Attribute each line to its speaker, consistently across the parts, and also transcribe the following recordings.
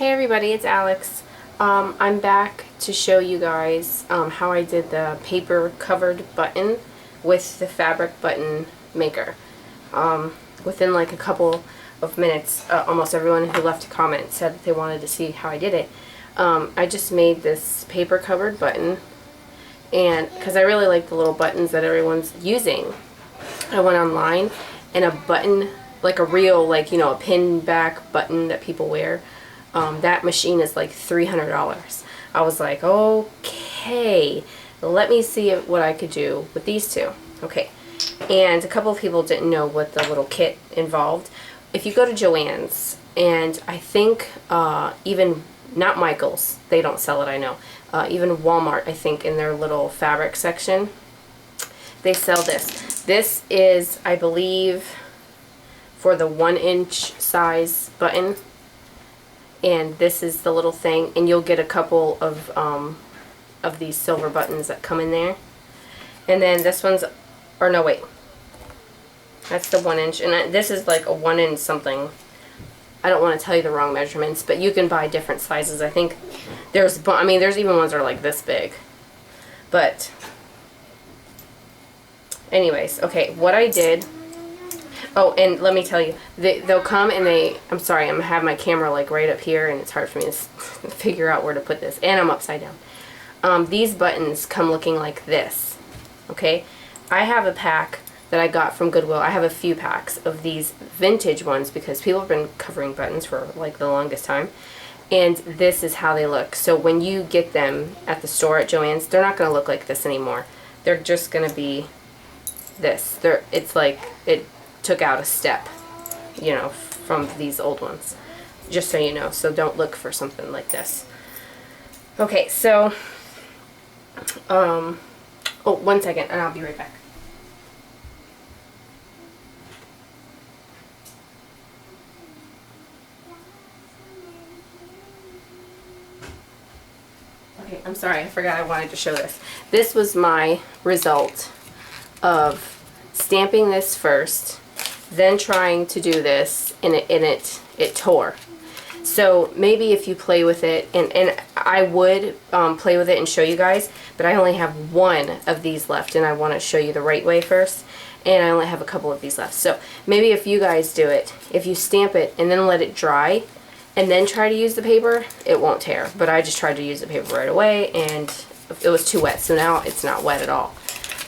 Speaker 1: Hey everybody, it's Alex. I'm back to show you guys how I did the paper covered button with the fabric button maker. Within like a couple of minutes, almost everyone who left a comment said that they wanted to see how I did it. I just made this paper covered button, and because I really like the little buttons that everyone's using, I went online and a button, like a real, like, you know, a pin back button that people wear, that machine is like $300. I was like, okay, let me see what I could do with these two. Okay, and a couple of people didn't know what the little kit involved. If you go to Joann's, and I think even, not Michael's, they don't sell it, I know, even Walmart, I think, in their little fabric section, they sell this. This is, I believe, for the 1-inch size button, and this is the little thing, and you'll get a couple of these silver buttons that come in there. And then this one's, or no, wait, that's the 1-inch, and this is like a 1-inch something. I don't want to tell you the wrong measurements, but you can buy different sizes. I think there's even ones that are like this big. But anyways, okay, what I did, oh, and let me tell you, they'll come and I'm sorry, I'm going to have my camera like right up here, and it's hard for me to figure out where to put this, and I'm upside down. These buttons come looking like this, okay? I have a pack that I got from Goodwill. I have a few packs of these vintage ones because people have been covering buttons for like the longest time, and this is how they look. So when you get them at the store at Joann's, they're not going to look like this anymore. They're just going to be this. It's like it took out a step, you know, from these old ones, just so you know. So don't look for something like this. Okay, so oh, 1 second and I'll be right back. Okay, I'm sorry, I forgot I wanted to show this. This was my result of stamping this first, then trying to do this, and it tore. So maybe if you play with it, and I would play with it and show you guys, but I only have one of these left, and I want to show you the right way first, and I only have a couple of these left. So maybe if you guys do it, if you stamp it and then let it dry, and then try to use the paper, it won't tear. But I just tried to use the paper right away, and it was too wet, so now it's not wet at all.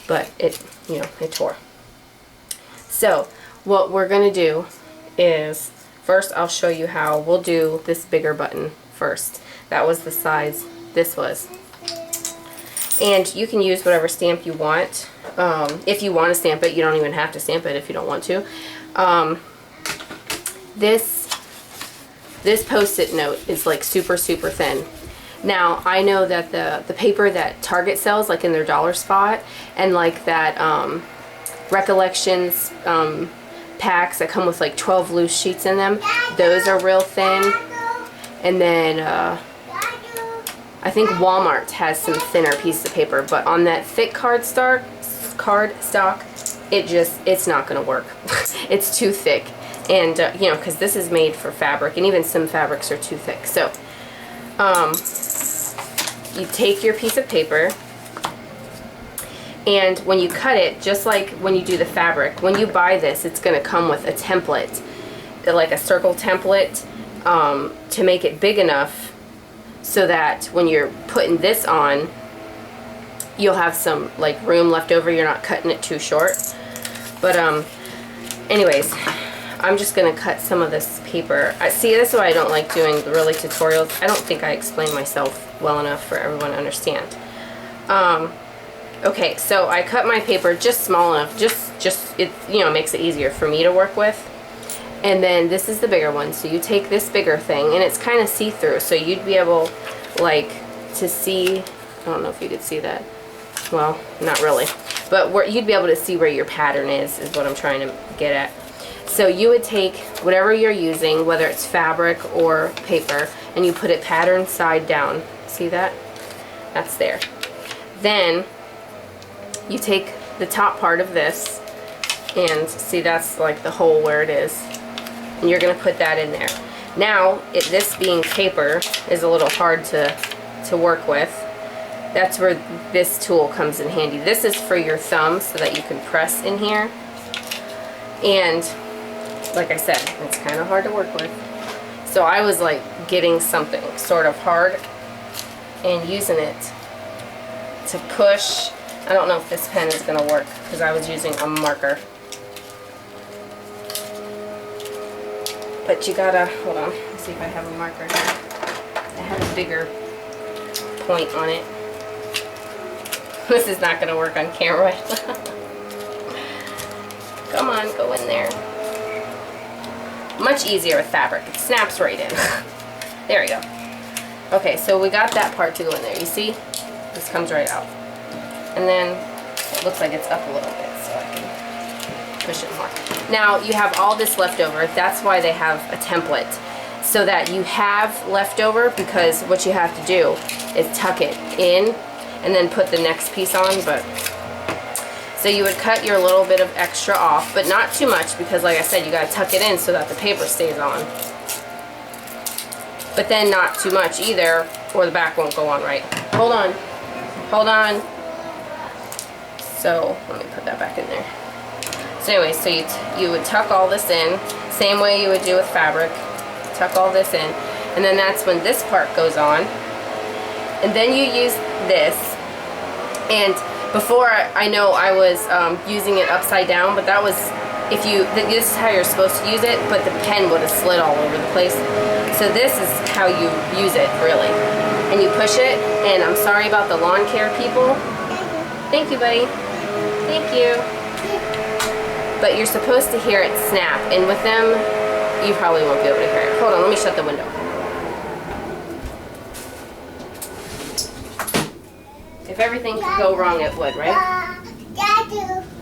Speaker 1: But it, you know, it tore. So what we're going to do is, first I'll show you how we'll do this bigger button first. That was the size this was. And you can use whatever stamp you want. If you want to stamp it, you don't even have to stamp it if you don't want to. This Post-it note is like super, super thin. Now, I know that the paper that Target sells, like in their dollar spot, and like that Recollections packs that come with like 12 loose sheets in them, those are real thin. And then I think Walmart has some thinner pieces of paper, but on that thick cardstock, it's not going to work. It's too thick. And, you know, because this is made for fabric, and even some fabrics are too thick. So, you take your piece of paper, and when you cut it, just like when you do the fabric, when you buy this, it's going to come with a template, like a circle template, to make it big enough so that when you're putting this on, you'll have some, like, room left over. You're not cutting it too short. But, anyways, I'm just going to cut some of this paper. See, this is why I don't like doing really tutorials. I don't think I explain myself well enough for everyone to understand. Okay, so I cut my paper just small enough, just it, you know, makes it easier for me to work with. And then this is the bigger one, so you take this bigger thing, and it's kind of see-through, so you'd be able, like, to see, I don't know if you could see that. Well, not really. But where you'd be able to see where your pattern is what I'm trying to get at. So you would take whatever you're using, whether it's fabric or paper, and you put it pattern side down. See that? That's there. Then you take the top part of this, and see, that's like the hole where it is, and you're going to put that in there. Now, this being paper is a little hard to work with. That's where this tool comes in handy. This is for your thumb so that you can press in here. And like I said, it's kind of hard to work with. So I was like getting something sort of hard and using it to push. I don't know if this pen is going to work because I was using a marker. But you gotta, hold on, let's see if I have a marker here. I have a bigger point on it. This is not gonna work on camera. Come on, go in there. Much easier with fabric. It snaps right in. There we go. Okay, so we got that part to go in there. You see? This comes right out. And then it looks like it's up a little bit, so I can push it more. Now, you have all this leftover. That's why they have a template. So that you have leftover, because what you have to do is tuck it in and then put the next piece on. But so you would cut your little bit of extra off, but not too much, because like I said, you gotta tuck it in so that the paper stays on. But then not too much either, or the back won't go on right. Hold on. Hold on. So let me put that back in there. So anyway, so you would tuck all this in, same way you would do with fabric. Tuck all this in, and then that's when this part goes on. And then you use this. And before, I know I was using it upside down, but that was, this is how you're supposed to use it, but the pen would have slid all over the place. So this is how you use it, really. And you push it, and I'm sorry about the lawn care people. Thank you, buddy. Thank you. But you're supposed to hear it snap, and with them, you probably won't be able to hear it. Hold on, let me shut the window. If everything could go wrong, it would, right?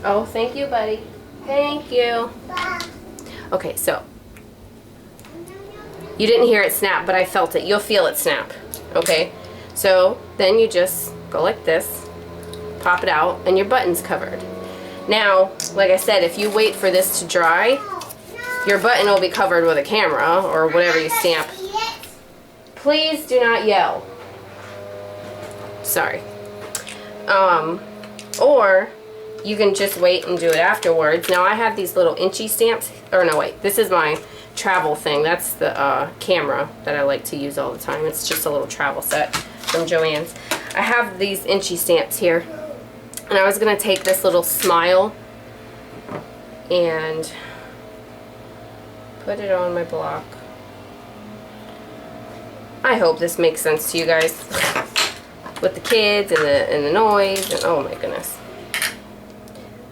Speaker 1: Oh, thank you, buddy. Thank you. Okay, so you didn't hear it snap, but I felt it. You'll feel it snap. Okay, so then you just go like this, pop it out, and your button's covered. Now, like I said, if you wait for this to dry, your button will be covered with a camera or whatever you stamp. Please do not yell. Sorry. Or you can just wait and do it afterwards. Now I have these little inchy stamps. Or no, wait. This is my travel thing. That's the camera that I like to use all the time. It's just a little travel set from Joann's. I have these inchy stamps here. And I was going to take this little smile and put it on my block. I hope this makes sense to you guys with the kids and the noise and oh my goodness.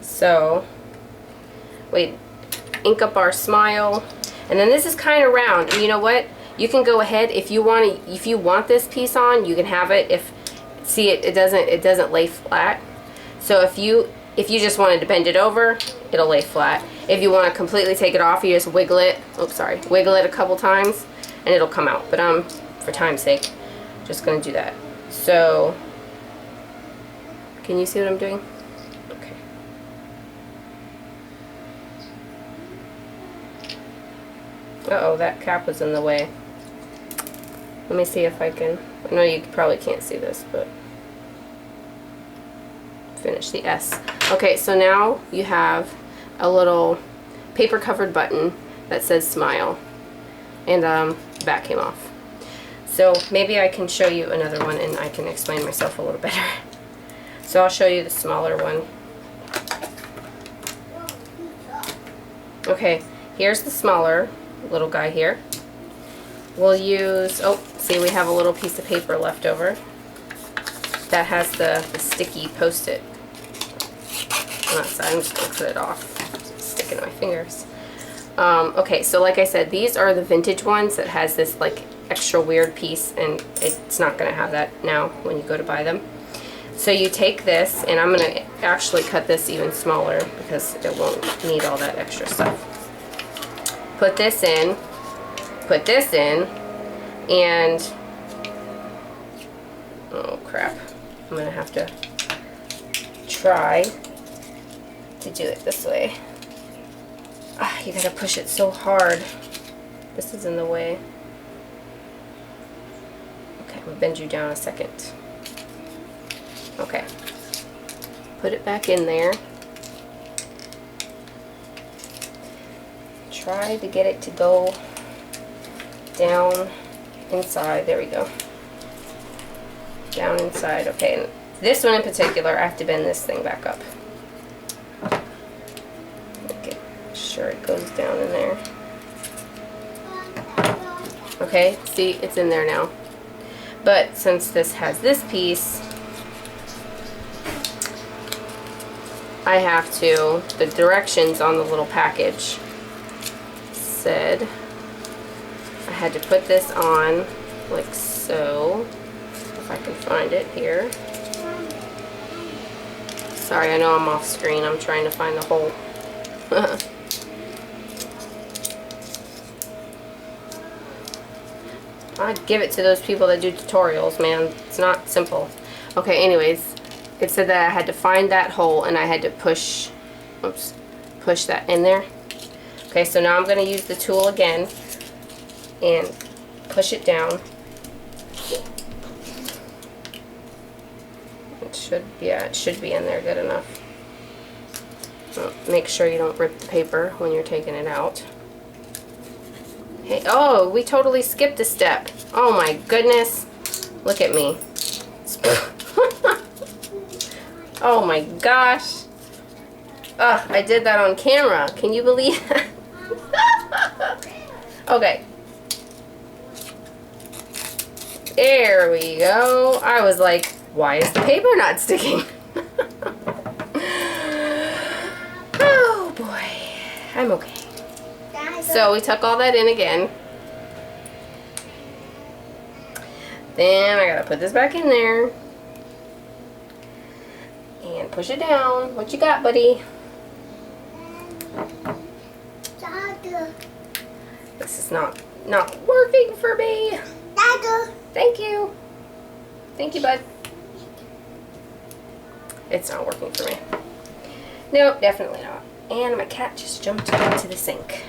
Speaker 1: So we ink up our smile, and then this is kind of round. And you know what? You can go ahead if you want this piece on, you can have it. If see it doesn't lay flat. So if you just wanted to bend it over, it'll lay flat. If you want to completely take it off, you just wiggle it. Oops, sorry. Wiggle it a couple times, and it'll come out. But I'm, for time's sake, just going to do that. So, can you see what I'm doing? Okay. Uh-oh, that cap was in the way. Let me see if I can. I know you probably can't see this, but finish the S. Okay, so now you have a little paper covered button that says smile, and the back came off. So maybe I can show you another one and I can explain myself a little better. So I'll show you the smaller one. Okay, here's the smaller little guy here. We'll use, oh, see, we have a little piece of paper left over that has the sticky post-it. I'm just going to cut it off. It's sticking to my fingers. Okay, so like I said, these are the vintage ones that has this like extra weird piece, and it's not going to have that now when you go to buy them. So you take this, and I'm going to actually cut this even smaller because it won't need all that extra stuff. Put this in, and oh crap, I'm going to have to try to do it this way. Ah, you gotta push it so hard. This is in the way. Okay, I'm gonna bend you down a second. Okay. Put it back in there. Try to get it to go down inside. There we go. Down inside. Okay, and this one in particular, I have to bend this thing back up. Make sure it goes down in there. Okay, see, it's in there now. But since this has this piece, I have to, the directions on the little package said I had to put this on like so. If I can find it here. Sorry, I know I'm off screen. I'm trying to find the hole. I'd give it to those people that do tutorials, man. It's not simple. Okay, anyways, it said that I had to find that hole and I had to push, oops, push that in there. Okay, so now I'm going to use the tool again and push it down. It should, yeah, it should be in there good enough. Well, make sure you don't rip the paper when you're taking it out. Hey, oh, we totally skipped a step. Oh my goodness. Look at me. Oh my gosh. Ugh, I did that on camera. Can you believe that? Okay. There we go. I was like, why is the paper not sticking? Oh boy. I'm okay. So we tuck all that in again. Then I gotta put this back in there. And push it down. What you got, buddy? This is not working for me. Thank you. Thank you, bud. It's not working for me. Nope, definitely not. And my cat just jumped into the sink.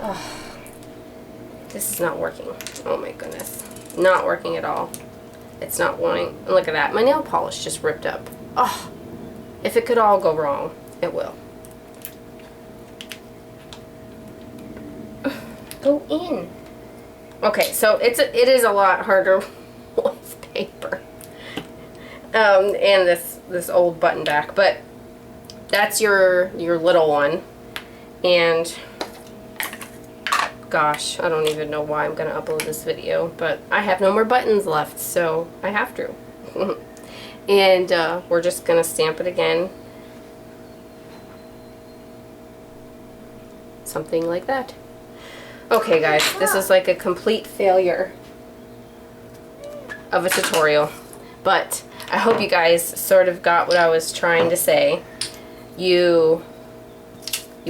Speaker 1: Oh, this is not working. Oh my goodness. Not working at all. It's not wanting. Look at that. My nail polish just ripped up. Oh, if it could all go wrong, it will. Go in. Okay, so it is a lot harder with paper. And this old button back, but that's your little one. And gosh, I don't even know why I'm gonna upload this video, but I have no more buttons left, so I have to. And we're just gonna stamp it again. Something like that. Okay guys, this is like a complete failure of a tutorial, but I hope you guys sort of got what I was trying to say. You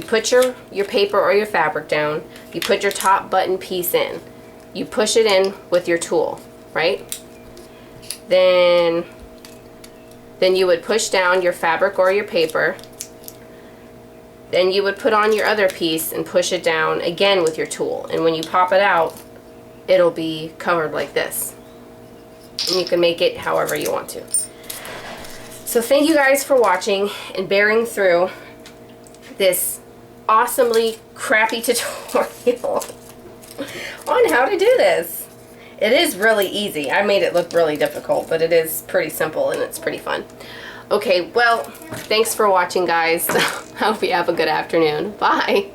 Speaker 1: put your paper or your fabric down, you put your top button piece in, you push it in with your tool, right? Then you would push down your fabric or your paper. Then you would put on your other piece and push it down again with your tool. And when you pop it out, it'll be covered like this. And you can make it however you want to. So thank you guys for watching and bearing through this awesomely crappy tutorial on how to do this. It is really easy. I made it look really difficult, but it is pretty simple and it's pretty fun. Okay, well, thanks for watching, guys. I hope you have a good afternoon. Bye.